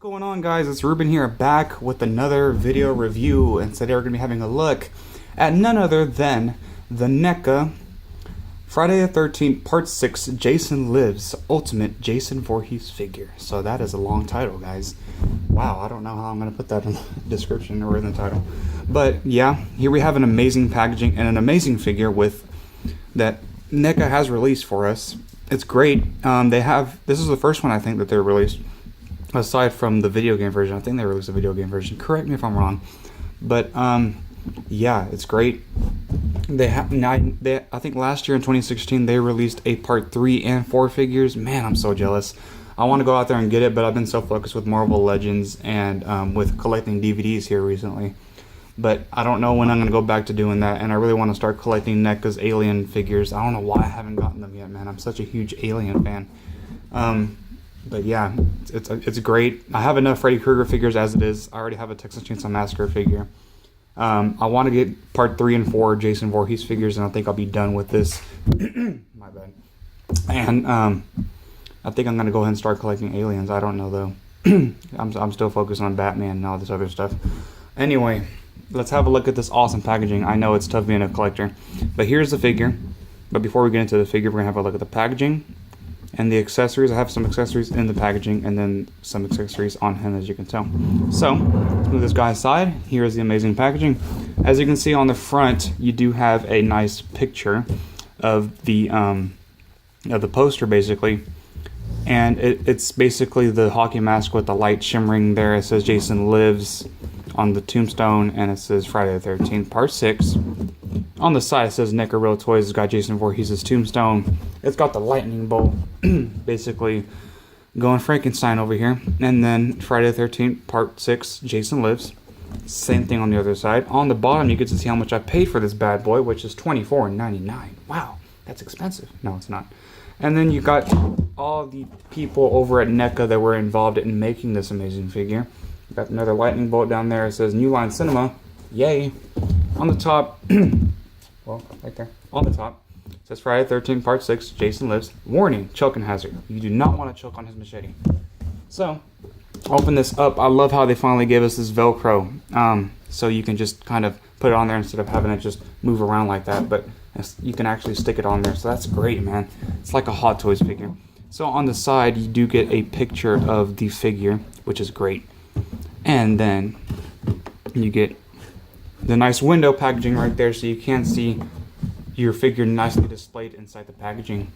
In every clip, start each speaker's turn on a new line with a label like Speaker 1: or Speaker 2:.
Speaker 1: going on, guys? It's Ruben here, back with another video review, and today we're going to be having a look at none other than the Neca Friday the 13th Part 6 Jason Lives Ultimate Jason Voorhees figure. So that is a long title, guys. Wow, I don't know how I'm going to put that in the description or in the title. But yeah, here we have an amazing packaging and an amazing figure with that Neca has released for us. It's great. This is the first one I think that they released. Aside from the video game version, I think they released a video game version. Correct me if I'm wrong, but yeah, it's great. I think last year in 2016 they released a part 3 and 4 figures. Man, I'm so jealous. I want to go out there and get it, but I've been so focused with Marvel Legends and with collecting DVDs here recently. But I don't know when I'm gonna go back to doing that, and I really want to start collecting NECA's Alien figures. I don't know why I haven't gotten them yet, man. I'm such a huge Alien fan. But yeah, it's great. I have enough Freddy Krueger figures as it is. I already have a Texas Chainsaw Massacre figure. I want to get part 3 and 4 Jason Voorhees figures, and I think I'll be done with this. My bad. And I think I'm gonna go ahead and start collecting aliens. I don't know though. I'm still focused on Batman and all this other stuff. Anyway, let's have a look at this awesome packaging. I know it's tough being a collector, but here's the figure. But before we get into the figure, we're gonna have a look at the packaging and the accessories. I have some accessories in the packaging and then some accessories on him, as you can tell. So, let's move this guy aside. Here is the amazing packaging. As you can see on the front, you do have a nice picture of the poster, basically. And it's basically the hockey mask with the light shimmering there. It says Jason Lives on the tombstone, and it says Friday the 13th, Part 6. On the side, it says Neca Real Toys. It's got Jason Voorhees' tombstone. It's got the lightning bolt, basically going Frankenstein over here. And then Friday the 13th, Part 6, Jason Lives. Same thing on the other side. On the bottom, you get to see how much I paid for this bad boy, which is $24.99. Wow, that's expensive. No, it's not. And then you got all the people over at NECA that were involved in making this amazing figure. Got another lightning bolt down there. It says New Line Cinema. Yay. On the top, well, right there. On the top, it says Friday 13, Part 6, Jason Lives. Warning, choking hazard. You do not want to choke on his machete. So, open this up. I love how they finally gave us this Velcro. So you can just kind of put it on there instead of having it just move around like that. But you can actually stick it on there. So that's great, man. It's like a Hot Toys figure. So on the side, you do get a picture of the figure, which is great. And then you get the nice window packaging right there, so you can see your figure nicely displayed inside the packaging.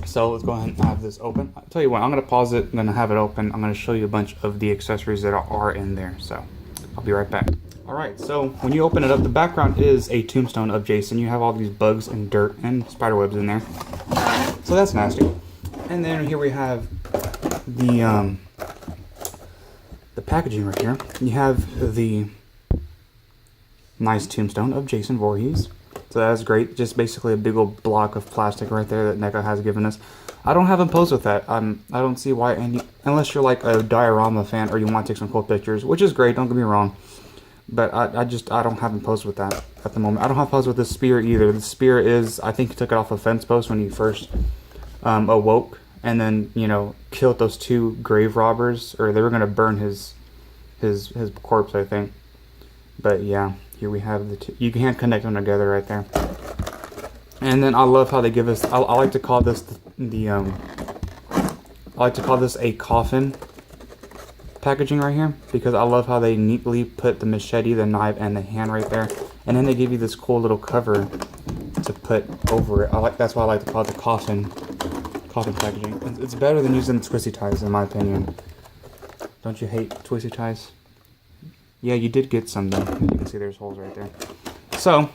Speaker 1: So let's go ahead and have this open. I'll tell you what, I'm going to pause it, I'm going to have it open. I'm going to show you a bunch of the accessories that are in there. So I'll be right back. Alright, so when you open it up, the background is a tombstone of Jason. You have all these bugs and dirt and spiderwebs in there. So that's nasty. And then here we have the packaging right here. You have the nice tombstone of Jason Voorhees. So that's great. Just basically a big old block of plastic right there that NECA has given us. I don't have him posed with that. I don't see why unless you're like a diorama fan or you want to take some cool pictures, which is great, don't get me wrong. But I don't have him posed with that at the moment. I don't have posed with the spear either. The spear is, I think he took it off a fence post when he first awoke, and then, you know, killed those 2 grave robbers, or they were gonna burn his corpse, I think. But yeah, here we have the 2. You can connect them together right there. And then I love how they give us. I like to call this I like to call this a coffin packaging right here, because I love how they neatly put the machete, the knife, and the hand right there, and then they give you this cool little cover to put over it. That's why I like to call it the coffin packaging. It's better than using twisty ties, in my opinion. Don't you hate twisty ties? Yeah, you did get some though. As you can see, there's holes right there. So,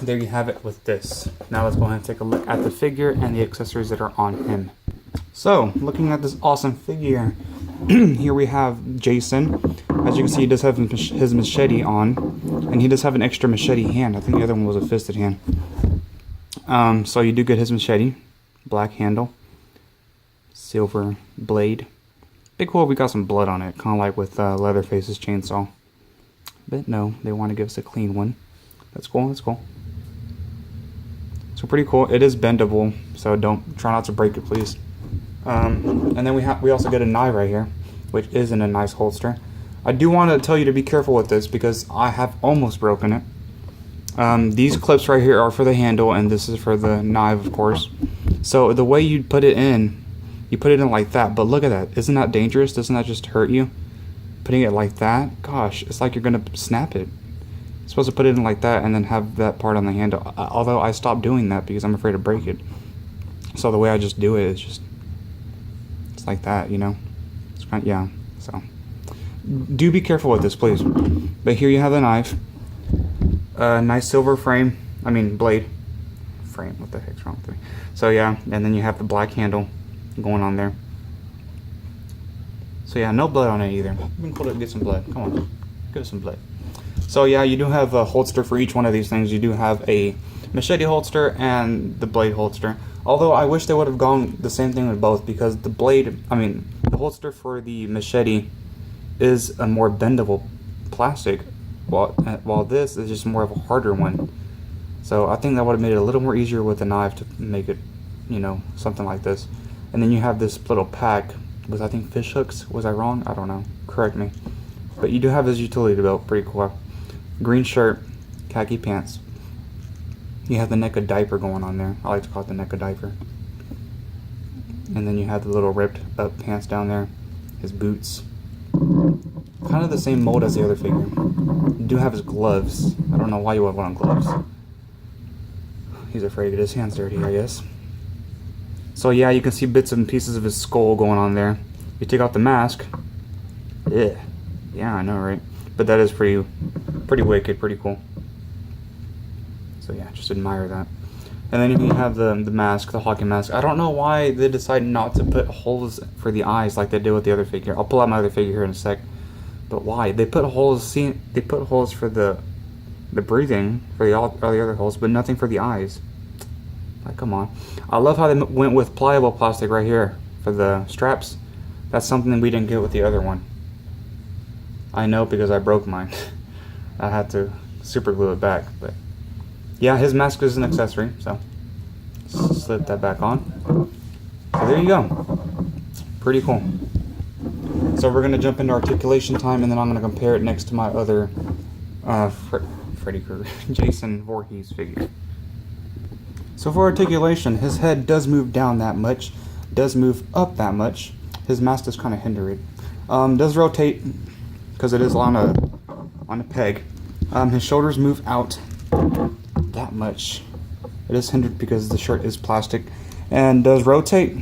Speaker 1: there you have it with this. Now let's go ahead and take a look at the figure and the accessories that are on him. So, looking at this awesome figure, here we have Jason. As you can see, he does have his machete on, and he does have an extra machete hand. I think the other one was a fisted hand. So you do get his machete, black handle, silver blade. Big cool, we got some blood on it, kind of like with Leatherface's chainsaw. But no, they want to give us a clean one. That's cool, that's cool. So pretty cool. It is bendable, so try not to break it, please. And then we also get a knife right here. which isn't a nice holster. I do want to tell you to be careful with this because I have almost broken it. These clips right here are for the handle, and this is for the knife, of course. So the way you put it in, you put it in like that, but look at that. Isn't that dangerous? Doesn't that just hurt you? Putting it like that, gosh, it's like you're gonna snap it. You're supposed to put it in like that and then have that part on the handle. Although I stopped doing that because I'm afraid to break it. So the way I just do it is just, it's like that, you know? It's kind of, yeah, so. Do be careful with this, please. But here you have the knife. Nice silver frame. I mean, blade. Frame, what the heck's wrong with me? So yeah, and then you have the black handle going on there. So yeah, no blood on it either. We can pull it and get some blood. Come on, get us some blood. So yeah, you do have a holster for each one of these things. You do have a machete holster and the blade holster. Although I wish they would have gone the same thing with both, because the blade, I mean, the holster for the machete is a more bendable plastic, while this is just more of a harder one. So I think that would have made it a little more easier with the knife to make it, you know, something like this. And then you have this little pack with, I think, fish hooks. Was I wrong? I don't know. Correct me. But you do have this utility belt. Pretty cool. Green shirt, khaki pants. You have the Neca diaper going on there. I like to call it the Neca diaper. And then you have the little ripped up pants down there. His boots. Kind of the same mold as the other figure. You do have his gloves. I don't know why you would want gloves. He's afraid to get his hands dirty, I guess. So yeah, you can see bits and pieces of his skull going on there. You take out the mask. Yeah, I know, right? But that is pretty wicked, pretty cool. So yeah, just admire that. And then you have the mask, the hockey mask. I don't know why they decided not to put holes for the eyes like they did with the other figure. I'll pull out my other figure here in a sec. But why? They put holes. See, they put holes for the breathing, for all the other holes, but nothing for the eyes. Like, come on. I love how they went with pliable plastic right here for the straps. That's something we didn't get with the other one. I know because I broke mine. I had to super glue it back, but yeah, his mask is an accessory, so slip that back on. So there you go. Pretty cool. So we're gonna jump into articulation time, and then I'm gonna compare it next to my other Freddy Krueger, Jason Voorhees figure. So for articulation, his head does move down that much, does move up that much. His mask does kind of hinder it. Does rotate because it is on a peg. His shoulders move out that much. It is hindered because the shirt is plastic, and does rotate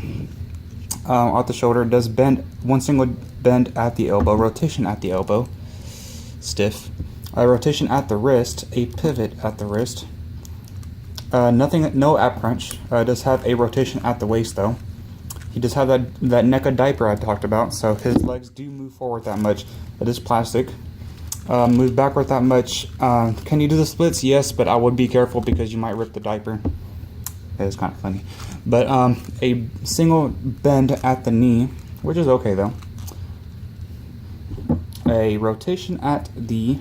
Speaker 1: out the shoulder. Does bend, one single bend at the elbow, rotation at the elbow, stiff. Rotation at the wrist, a pivot at the wrist. No ab crunch. Does have a rotation at the waist though. He does have that Neca diaper I talked about, so his legs do move forward that much. It is plastic. Move backward that much. Can you do the splits? Yes, but I would be careful because you might rip the diaper. That is kind of funny. But a single bend at the knee, which is okay though. A rotation at the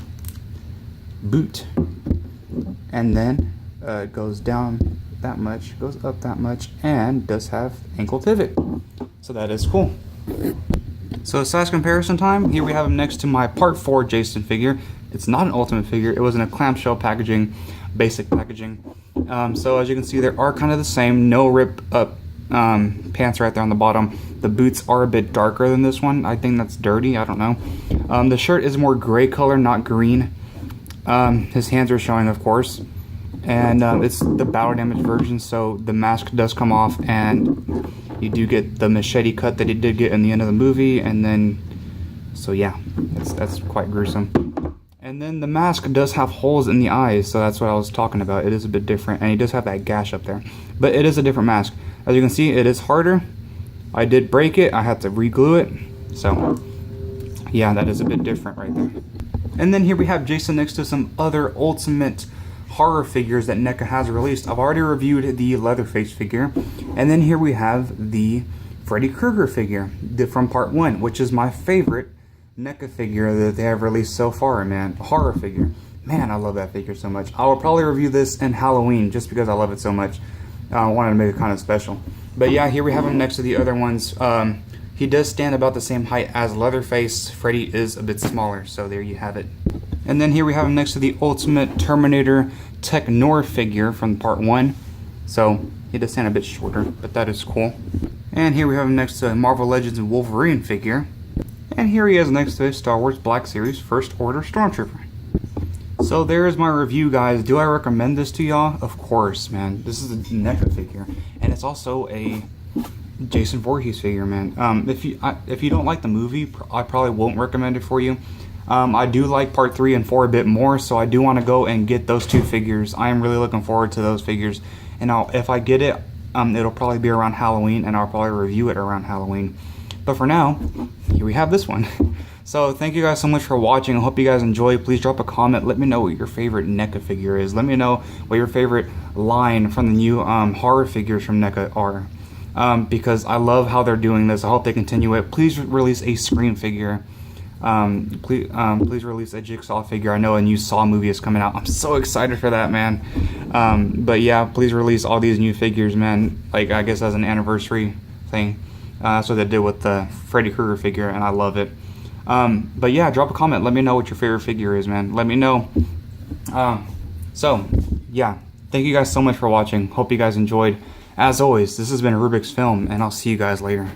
Speaker 1: boot, and then goes down that much, goes up that much, and does have ankle pivot. So that is cool. So size comparison time. Here we have him next to my Part 4 Jason figure. It's not an Ultimate figure. It was in a clamshell packaging, basic packaging. So as you can see, they are kind of the same. No rip up pants right there on the bottom. The boots are a bit darker than this one. I think that's dirty. I don't know. The shirt is more gray color, not green. His hands are showing, of course. And it's the battle damage version, so the mask does come off, and you do get the machete cut that he did get in the end of the movie, and then, so yeah, that's quite gruesome. And then the mask does have holes in the eyes, so that's what I was talking about. It is a bit different, and he does have that gash up there, but it is a different mask. As you can see, it is harder. I did break it. I had to re-glue it, so yeah, that is a bit different right there. And then here we have Jason next to some other Ultimate horror figures that Neca has released. I've already reviewed the Leatherface figure, and then here we have the Freddy Krueger figure from Part 1, which is my favorite Neca figure that they have released so far, man. A horror figure. Man, I love that figure so much. I will probably review this in Halloween just because I love it so much. I wanted to make it kind of special. But yeah, here we have him next to the other ones. He does stand about the same height as Leatherface. Freddy is a bit smaller, so there you have it. And then here we have him next to the Ultimate Terminator Technor figure from part 1. So he does stand a bit shorter, but that is cool. And here we have him next to Marvel Legends Wolverine figure. And here he is next to his Star Wars Black Series First Order Stormtrooper. So there is my review, guys. Do I recommend this to y'all? Of course, man. This is a NECA figure, and it's also a Jason Voorhees figure, man. If you don't like the movie, I probably won't recommend it for you. I do like part 3 and 4 a bit more, so I do want to go and get those 2 figures. I am really looking forward to those figures, and if I get it, it'll probably be around Halloween, and I'll probably review it around Halloween. But for now, here we have this one. So thank you guys so much for watching. I hope you guys enjoy. Please drop a comment. Let me know what your favorite NECA figure is. Let me know what your favorite line from the new horror figures from NECA are. Because I love how they're doing this. I hope they continue it. Please release a Scream figure. Please release a Jigsaw figure. I know a new Saw movie is coming out. I'm so excited for that, man. But yeah, please release all these new figures, man. Like, I guess as an anniversary thing. That's what they did with the Freddy Krueger figure, and I love it. But yeah, drop a comment. Let me know what your favorite figure is, man. Let me know. So, yeah. Thank you guys so much for watching. Hope you guys enjoyed. As always, this has been Rubik's Film, and I'll see you guys later.